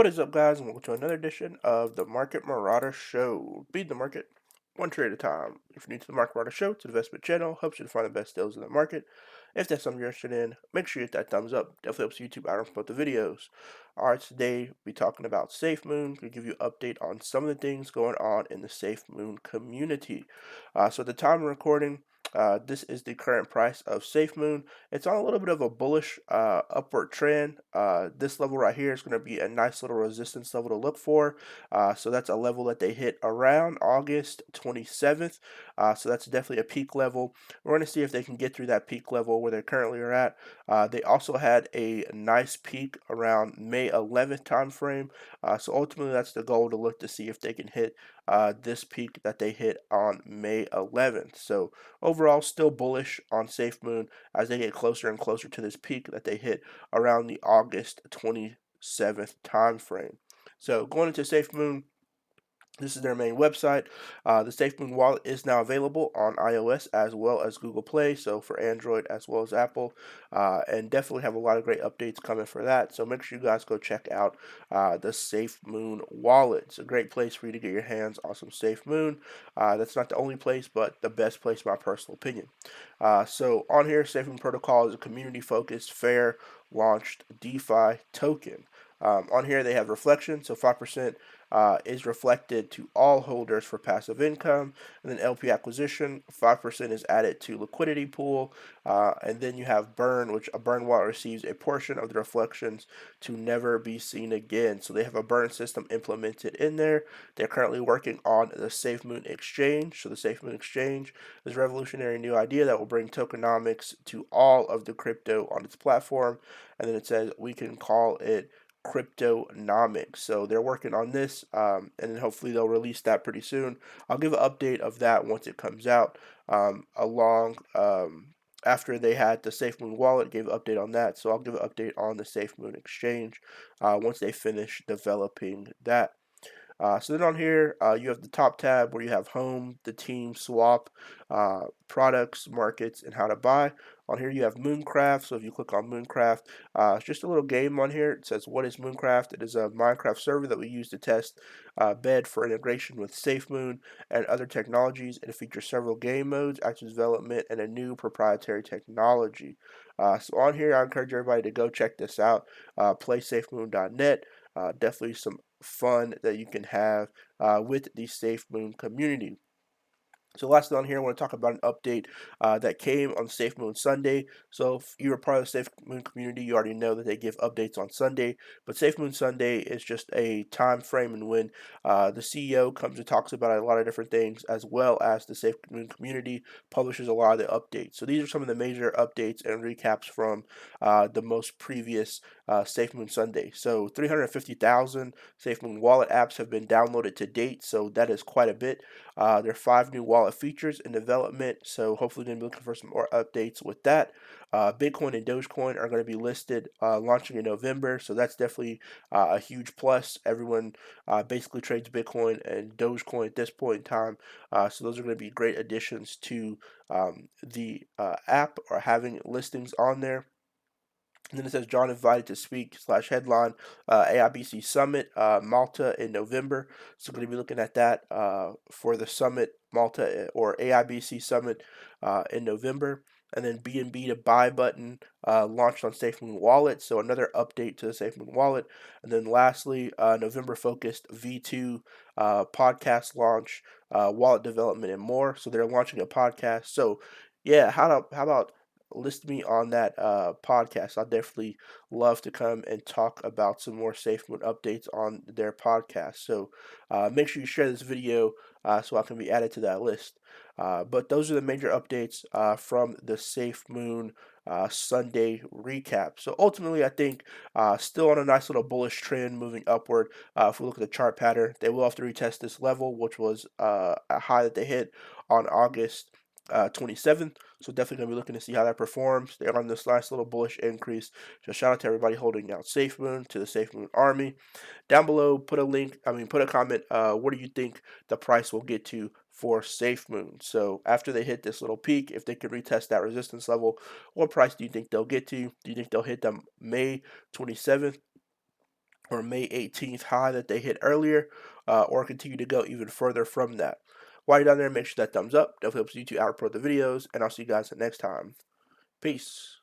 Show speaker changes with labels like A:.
A: What is up, guys, and welcome to another edition of the Market Marauder Show. Beat the market one trade at a time. If you're new to the Market Marauder Show, it's an investment channel, helps you to find the best deals in the market. If that's something you're interested in, make sure you hit that thumbs up. Definitely helps YouTube out and promote the videos. Alright, today we'll be talking about Safemoon. We'll give you an update on some of the things going on in the Safemoon community. So at the time of recording, this is the current price of Safemoon. It's on a little bit of a bullish upward trend. This level right here is going to be a nice little resistance level to look for. So that's a level that they hit around August 27th. So that's definitely a peak level. We're going to see if they can get through that peak level where they currently are at. They also had a nice peak around May 11th time frame. So ultimately, that's the goal, to look to see if they can hit this peak that they hit on May 11th. So overall, still bullish on Safemoon as they get closer and closer to this peak that they hit around the August 27th time frame. So going into Safemoon, this is their main website. The SafeMoon wallet is now available on iOS as well as Google Play, so for Android as well as Apple, and definitely have a lot of great updates coming for that. So make sure you guys go check out the SafeMoon wallet. It's a great place for you to get your hands on some SafeMoon. That's not the only place, but the best place, in my personal opinion. So on here, SafeMoon Protocol is a community-focused, fair, launched DeFi token. On here, they have reflection, so 5% is reflected to all holders for passive income, and then LP acquisition, 5% is added to liquidity pool, and then you have burn, which a burn wallet receives a portion of the reflections to never be seen again. So they have a burn system implemented in there. They're currently working on the SafeMoon exchange. So the SafeMoon exchange is a revolutionary new idea that will bring tokenomics to all of the crypto on its platform, and then it says we can call it cryptonomics. So they're working on this, and then hopefully they'll release that pretty soon. I'll give an update of that once it comes out. After they had the SafeMoon wallet, gave an update on that. So I'll give an update on the SafeMoon exchange once they finish developing that. So then on here, you have the top tab where you have home, the team, swap, products, markets, and how to buy. On here you have Mooncraft. So if you click on Mooncraft, it's just a little game on here. It says, what is Mooncraft? It is a Minecraft server that we use to test bed for integration with SafeMoon and other technologies. It features several game modes, active development, and a new proprietary technology. So on here, I encourage everybody to go check this out. PlaySafemoon.net. Definitely some fun that you can have with the SafeMoon community. So lastly on here, I want to talk about an update that came on Safemoon Sunday. So if you're a part of the Safemoon community, you already know that they give updates on Sunday. But Safemoon Sunday is just a time frame and when the CEO comes and talks about a lot of different things, as well as the Safemoon community publishes a lot of the updates. So these are some of the major updates and recaps from the most previous Safemoon Sunday. So 350,000 Safemoon wallet apps have been downloaded to date, so that is quite a bit. There are 5 new wallet features in development, so hopefully going to be looking for some more updates with that. Bitcoin and Dogecoin are going to be listed launching in November, so that's definitely a huge plus. Everyone basically trades Bitcoin and Dogecoin at this point in time, so those are going to be great additions to the app, or having listings on there. And then it says John invited to speak / headline AIBC Summit Malta in November. So we're going to be looking at that for the Summit Malta or AIBC Summit in November. And then BNB to buy button launched on SafeMoon Wallet. So another update to the SafeMoon Wallet. And then lastly, November focused V2 podcast launch, wallet development, and more. So they're launching a podcast. So yeah, how about list me on that podcast? I'd definitely love to come and talk about some more SafeMoon updates on their podcast. So make sure you share this video so I can be added to that list. But those are the major updates from the SafeMoon Sunday recap. So ultimately, I think still on a nice little bullish trend moving upward. If we look at the chart pattern, they will have to retest this level, which was a high that they hit on August 27th. So definitely going to be looking to see how that performs. They're on this nice little bullish increase. So shout out to everybody holding out SafeMoon, to the SafeMoon army. Down below, put a comment. What do you think the price will get to for SafeMoon? So after they hit this little peak, if they could retest that resistance level, what price do you think they'll get to? Do you think they'll hit them May 27th? or May 18th high that they hit earlier, or continue to go even further from that. While you're down there, make sure that thumbs up. Definitely helps you to output the videos, and I'll see you guys next time. Peace.